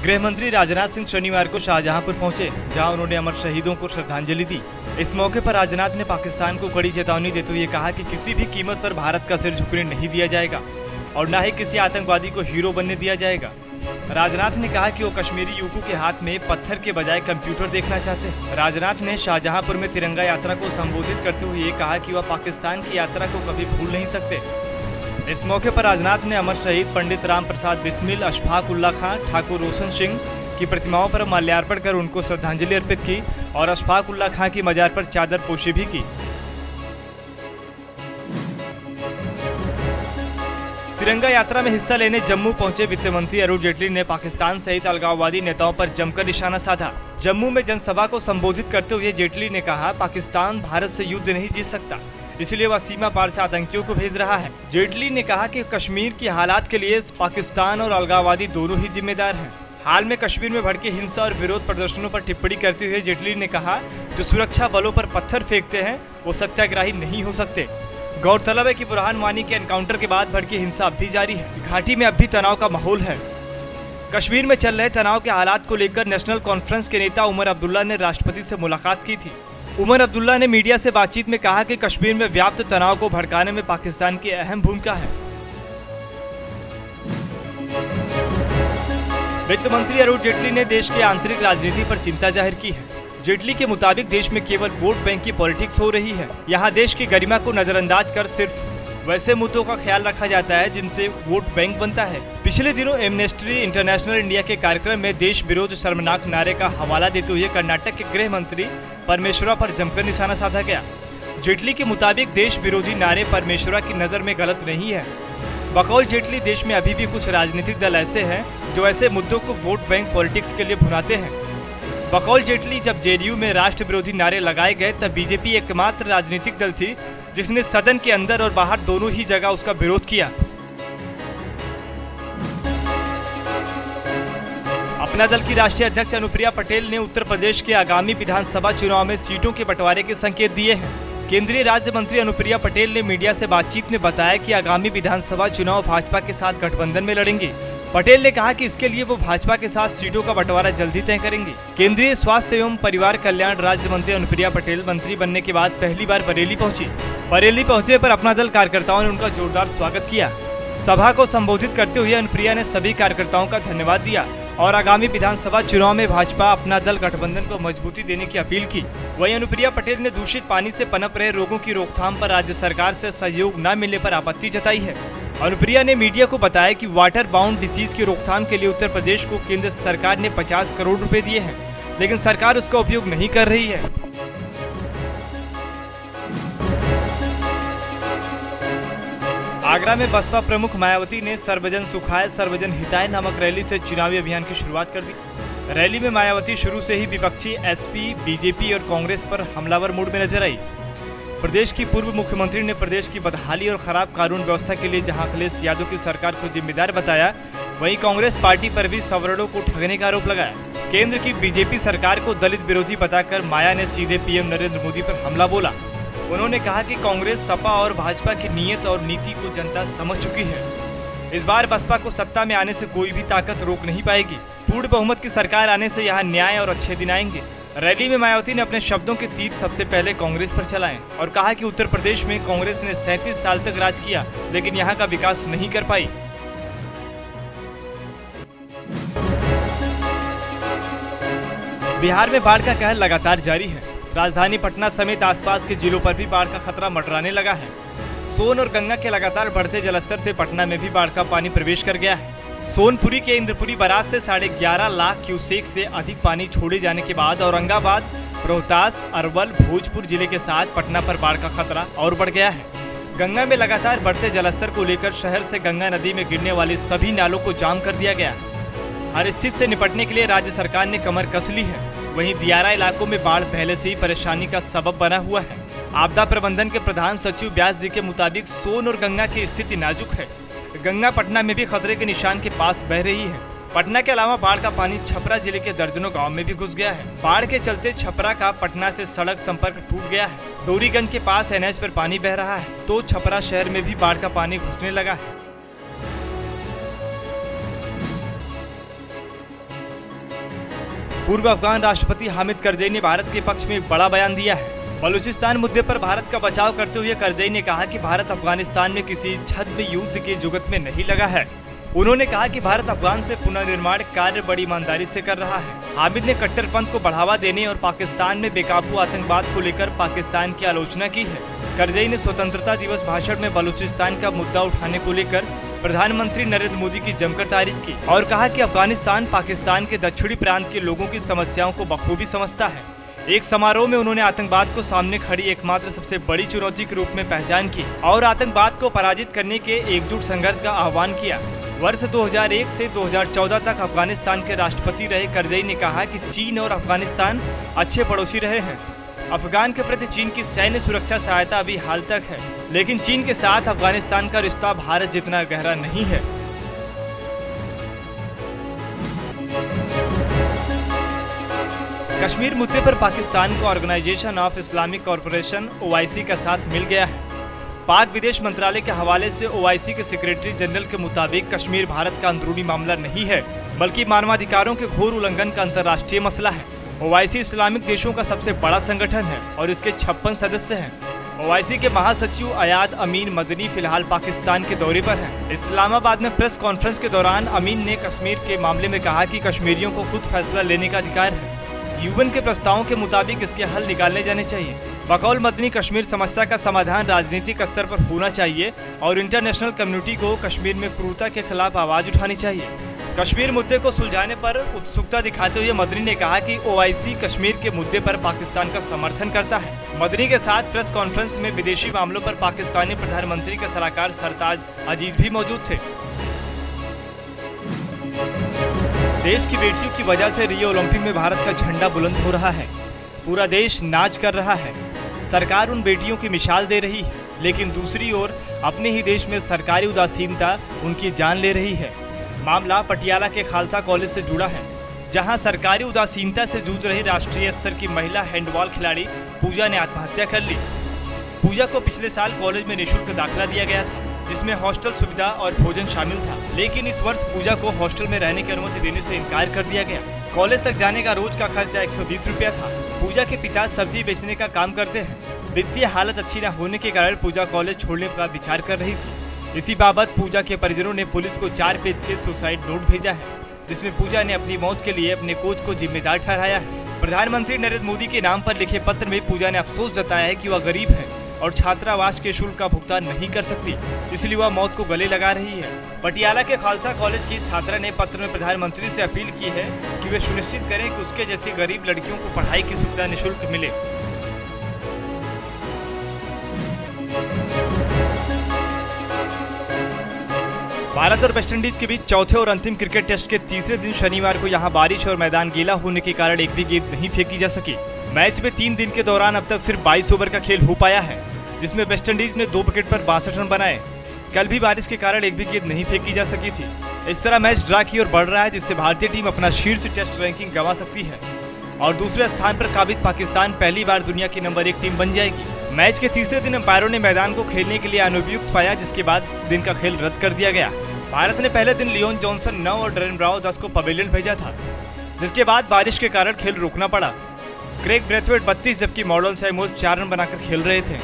गृह मंत्री राजनाथ सिंह शनिवार को शाहजहांपुर पहुंचे, जहां उन्होंने अमर शहीदों को श्रद्धांजलि दी। इस मौके पर राजनाथ ने पाकिस्तान को कड़ी चेतावनी देते हुए कहा कि किसी भी कीमत पर भारत का सिर झुकने नहीं दिया जाएगा और न ही किसी आतंकवादी को हीरो बनने दिया जाएगा। राजनाथ ने कहा कि वो कश्मीरी युवकों के हाथ में पत्थर के बजाय कंप्यूटर देखना चाहते हैं। राजनाथ ने शाहजहांपुर में तिरंगा यात्रा को संबोधित करते हुए कहा कि वह पाकिस्तान की यात्रा को कभी भूल नहीं सकते। इस मौके पर राजनाथ ने अमर शहीद पंडित राम प्रसाद बिस्मिल, अशफाक उल्ला खां, ठाकुर रोशन सिंह की प्रतिमाओं पर माल्यार्पण कर उनको श्रद्धांजलि अर्पित की और अशफाक उल्ला खां की मजार पर चादर पोशी भी की। तिरंगा यात्रा में हिस्सा लेने जम्मू पहुंचे वित्त मंत्री अरुण जेटली ने पाकिस्तान सहित अलगाववादी नेताओं पर जमकर निशाना साधा। जम्मू में जनसभा को संबोधित करते हुए जेटली ने कहा, पाकिस्तान भारत से युद्ध नहीं जीत सकता, इसलिए वह सीमा पार से आतंकियों को भेज रहा है। जेटली ने कहा कि कश्मीर की हालात के लिए पाकिस्तान और अलगाववादी दोनों ही जिम्मेदार हैं। हाल में कश्मीर में भड़के हिंसा और विरोध प्रदर्शनों पर टिप्पणी करते हुए जेटली ने कहा, जो सुरक्षा बलों पर पत्थर फेंकते हैं वो सत्याग्रही नहीं हो सकते। गौरतलब है कि बुरहान वानी के एनकाउंटर के बाद भड़की हिंसा अब भी जारी है। घाटी में अब भी तनाव का माहौल है। कश्मीर में चल रहे तनाव के हालात को लेकर नेशनल कॉन्फ्रेंस के नेता उमर अब्दुल्ला ने राष्ट्रपति से मुलाकात की थी। उमर अब्दुल्ला ने मीडिया से बातचीत में कहा कि कश्मीर में व्याप्त तनाव को भड़काने में पाकिस्तान की अहम भूमिका है। वित्त मंत्री अरुण जेटली ने देश की आंतरिक राजनीति पर चिंता जाहिर की है। जेटली के मुताबिक देश में केवल वोट बैंक की पॉलिटिक्स हो रही है। यहाँ देश की गरिमा को नजरअंदाज कर सिर्फ वैसे मुद्दों का ख्याल रखा जाता है जिनसे वोट बैंक बनता है। पिछले दिनों एमनेस्टी इंटरनेशनल इंडिया के कार्यक्रम में देश विरोध शर्मनाक नारे का हवाला देते हुए कर्नाटक के गृह मंत्री परमेश्वरा पर जमकर निशाना साधा गया। जेटली के मुताबिक देश विरोधी नारे परमेश्वरा की नजर में गलत नहीं है। बकौल जेटली, देश में अभी भी कुछ राजनीतिक दल ऐसे हैं जो ऐसे मुद्दों को वोट बैंक पॉलिटिक्स के लिए भुनाते हैं। बकौल जेटली, जब जेडीयू में राष्ट्र विरोधी नारे लगाए गए तब बीजेपी एकमात्र राजनीतिक दल थी जिसने सदन के अंदर और बाहर दोनों ही जगह उसका विरोध किया। अपना दल की राष्ट्रीय अध्यक्ष अनुप्रिया पटेल ने उत्तर प्रदेश के आगामी विधानसभा चुनाव में सीटों के बंटवारे के संकेत दिए हैं। केंद्रीय राज्य मंत्री अनुप्रिया पटेल ने मीडिया से बातचीत में बताया कि आगामी विधानसभा चुनाव भाजपा के साथ गठबंधन में लड़ेंगे। पटेल ने कहा कि इसके लिए वो भाजपा के साथ सीटों का बंटवारा जल्दी तय करेंगे। केंद्रीय स्वास्थ्य एवं परिवार कल्याण राज्य मंत्री अनुप्रिया पटेल मंत्री बनने के बाद पहली बार बरेली पहुंची। बरेली पहुंचने पर अपना दल कार्यकर्ताओं ने उनका जोरदार स्वागत किया। सभा को संबोधित करते हुए अनुप्रिया ने सभी कार्यकर्ताओं का धन्यवाद दिया और आगामी विधानसभा चुनाव में भाजपा अपना दल गठबंधन को मजबूती देने की अपील की। वहीं अनुप्रिया पटेल ने दूषित पानी से पनप रहे रोगों की रोकथाम पर राज्य सरकार से सहयोग न मिलने पर आपत्ति जताई है। अनुप्रिया ने मीडिया को बताया कि वाटर बाउंड डिसीज की रोकथाम के लिए उत्तर प्रदेश को केंद्र सरकार ने 50 करोड़ रुपए दिए हैं, लेकिन सरकार उसका उपयोग नहीं कर रही है। आगरा में बसपा प्रमुख मायावती ने सर्वजन सुखाय सर्वजन हिताय नामक रैली से चुनावी अभियान की शुरुआत कर दी। रैली में मायावती शुरू से ही विपक्षी एसपी, बीजेपी और कांग्रेस पर हमलावर मूड में नजर आई। प्रदेश की पूर्व मुख्यमंत्री ने प्रदेश की बदहाली और खराब कानून व्यवस्था के लिए जहां अखिलेश यादव की सरकार को जिम्मेदार बताया, वहीं कांग्रेस पार्टी पर भी सवर्णों को ठगने का आरोप लगाया। केंद्र की बीजेपी सरकार को दलित विरोधी बताकर माया ने सीधे पीएम नरेंद्र मोदी पर हमला बोला। उन्होंने कहा कि कांग्रेस, सपा और भाजपा की नीयत और नीति को जनता समझ चुकी है। इस बार बसपा को सत्ता में आने से कोई भी ताकत रोक नहीं पाएगी। पूर्ण बहुमत की सरकार आने से यहाँ न्याय और अच्छे दिन आएंगे। रैली में मायावती ने अपने शब्दों के तीर सबसे पहले कांग्रेस पर चलाए और कहा कि उत्तर प्रदेश में कांग्रेस ने 37 साल तक राज किया, लेकिन यहाँ का विकास नहीं कर पाई। बिहार में बाढ़ का कहर लगातार जारी है। राजधानी पटना समेत आसपास के जिलों पर भी बाढ़ का खतरा मंडराने लगा है। सोन और गंगा के लगातार बढ़ते जलस्तर से पटना में भी बाढ़ का पानी प्रवेश कर गया है। सोनपुरी के इंद्रपुरी बराज से 11.5 लाख क्यूसेक से अधिक पानी छोड़े जाने के बाद औरंगाबाद, रोहतास, अरवल, भोजपुर जिले के साथ पटना पर बाढ़ का खतरा और बढ़ गया है। गंगा में लगातार बढ़ते जलस्तर को लेकर शहर से गंगा नदी में गिरने वाले सभी नालों को जाम कर दिया गया। हर स्थिति से निपटने के लिए राज्य सरकार ने कमर कस ली है। वहीं दियारा इलाकों में बाढ़ पहले से ही परेशानी का सबब बना हुआ है। आपदा प्रबंधन के प्रधान सचिव व्यास जी के मुताबिक सोन और गंगा की स्थिति नाजुक है। गंगा पटना में भी खतरे के निशान के पास बह रही है। पटना के अलावा बाढ़ का पानी छपरा जिले के दर्जनों गांव में भी घुस गया है। बाढ़ के चलते छपरा का पटना से सड़क संपर्क टूट गया है। डोरीगंज के पास एनएच पर पानी बह रहा है, तो छपरा शहर में भी बाढ़ का पानी घुसने लगा है। पूर्व अफगान राष्ट्रपति हामिद करजई ने भारत के पक्ष में एक बड़ा बयान दिया है। बलूचिस्तान मुद्दे पर भारत का बचाव करते हुए करजई ने कहा कि भारत अफगानिस्तान में किसी छद्म युद्ध के जुगत में नहीं लगा है। उन्होंने कहा कि भारत अफगान से पुनर्निर्माण कार्य बड़ी ईमानदारी से कर रहा है। हामिद ने कट्टरपंथ को बढ़ावा देने और पाकिस्तान में बेकाबू आतंकवाद को लेकर पाकिस्तान की आलोचना की है। करजई ने स्वतंत्रता दिवस भाषण में बलूचिस्तान का मुद्दा उठाने को लेकर प्रधानमंत्री नरेंद्र मोदी की जमकर तारीफ की और कहा कि अफगानिस्तान पाकिस्तान के दक्षिणी प्रांत के लोगों की समस्याओं को बखूबी समझता है। एक समारोह में उन्होंने आतंकवाद को सामने खड़ी एकमात्र सबसे बड़ी चुनौती के रूप में पहचान की और आतंकवाद को पराजित करने के एकजुट संघर्ष का आह्वान किया। वर्ष 2001 से 2014 तक अफगानिस्तान के राष्ट्रपति रहे करजई ने कहा कि चीन और अफगानिस्तान अच्छे पड़ोसी रहे हैं। अफगान के प्रति चीन की सैन्य सुरक्षा सहायता अभी हाल तक है, लेकिन चीन के साथ अफगानिस्तान का रिश्ता भारत जितना गहरा नहीं है। कश्मीर मुद्दे पर पाकिस्तान को organisation of Islamic corporation (OIC) का साथ मिल गया है। पाक विदेश मंत्रालय के हवाले से OIC के सेक्रेटरी जनरल के मुताबिक कश्मीर भारत का अंदरूनी मामला नहीं है, बल्कि मानवाधिकारों के घोर उल्लंघन का अंतर्राष्ट्रीय मसला है। OIC इस्लामिक देशों का सबसे बड़ा संगठन है और इसके 56 सदस्य हैं। OIC के महासचिव अयाद अमीन मदनी फिलहाल पाकिस्तान के दौरे पर हैं। इस्लामाबाद में प्रेस कॉन्फ्रेंस के दौरान अमीन ने कश्मीर के मामले में कहा कि कश्मीरियों को खुद फैसला लेने का अधिकार है। UN के प्रस्तावों के मुताबिक इसके हल निकालने जाने चाहिए। बकौल मदनी कश्मीर समस्या का समाधान राजनीतिक स्तर पर होना चाहिए और इंटरनेशनल कम्युनिटी को कश्मीर में क्रूरता के खिलाफ आवाज उठानी चाहिए। कश्मीर मुद्दे को सुलझाने पर उत्सुकता दिखाते हुए मदनी ने कहा कि OIC कश्मीर के मुद्दे पर पाकिस्तान का समर्थन करता है। मदनी के साथ प्रेस कॉन्फ्रेंस में विदेशी मामलों पर पाकिस्तानी प्रधानमंत्री के सलाहकार सरताज अजीज भी मौजूद थे। देश की बेटियों की वजह से रियो ओलंपिक में भारत का झंडा बुलंद हो रहा है। पूरा देश नाच कर रहा है। सरकार उन बेटियों की मिसाल दे रही है, लेकिन दूसरी ओर अपने ही देश में सरकारी उदासीनता उनकी जान ले रही है। मामला पटियाला के खालसा कॉलेज से जुड़ा है, जहां सरकारी उदासीनता से जूझ रही राष्ट्रीय स्तर की महिला हैंडबॉल खिलाड़ी पूजा ने आत्महत्या कर ली। पूजा को पिछले साल कॉलेज में निःशुल्क दाखिला दिया गया था, जिसमें हॉस्टल सुविधा और भोजन शामिल था, लेकिन इस वर्ष पूजा को हॉस्टल में रहने की अनुमति देने से इनकार कर दिया गया। कॉलेज तक जाने का रोज का खर्चा 120 रुपया था। पूजा के पिता सब्जी बेचने का काम करते हैं। वित्तीय हालत अच्छी न होने के कारण पूजा कॉलेज छोड़ने का विचार कर रही थी। इसी बाबत पूजा के परिजनों ने पुलिस को 4 पेज के सुसाइड नोट भेजा है, जिसमें पूजा ने अपनी मौत के लिए अपने कोच को जिम्मेदार ठहराया है। प्रधानमंत्री नरेंद्र मोदी के नाम पर लिखे पत्र में पूजा ने अफसोस जताया है कि वह गरीब है और छात्रावास के शुल्क का भुगतान नहीं कर सकती, इसलिए वह मौत को गले लगा रही है। पटियाला के खालसा कॉलेज की छात्रा ने पत्र में प्रधानमंत्री से अपील की है कि वे सुनिश्चित करें कि उसके जैसी गरीब लड़कियों को पढ़ाई की सुविधा निःशुल्क मिले। भारत और वेस्टइंडीज के बीच चौथे और अंतिम क्रिकेट टेस्ट के तीसरे दिन शनिवार को यहां बारिश और मैदान गीला होने के कारण एक भी गेंद नहीं फेंकी जा सकी। मैच में 3 दिन के दौरान अब तक सिर्फ 22 ओवर का खेल हो पाया है, जिसमें वेस्टइंडीज ने 2 विकेट पर 62 रन बनाए। कल भी बारिश के कारण एक भी गेंद नहीं फेंकी जा सकी थी। इस तरह मैच ड्रा की ओर बढ़ रहा है, जिससे भारतीय टीम अपना शीर्ष टेस्ट रैंकिंग गंवा सकती है और दूसरे स्थान पर काबिज पाकिस्तान पहली बार दुनिया की नंबर 1 टीम बन जाएगी। मैच के तीसरे दिन अंपायरों ने मैदान को खेलने के लिए अनुपयुक्त पाया, जिसके बाद दिन का खेल रद्द कर दिया गया। भारत ने पहले दिन लियोन जॉनसन 9 और डरेन ब्रावो 10 को पवेलियन भेजा था, जिसके बाद बारिश के कारण खेल रोकना पड़ा। क्रेग ब्रेथवेट 32 जबकि मॉर्डन सैमुअल 4 रन बनाकर खेल रहे थे।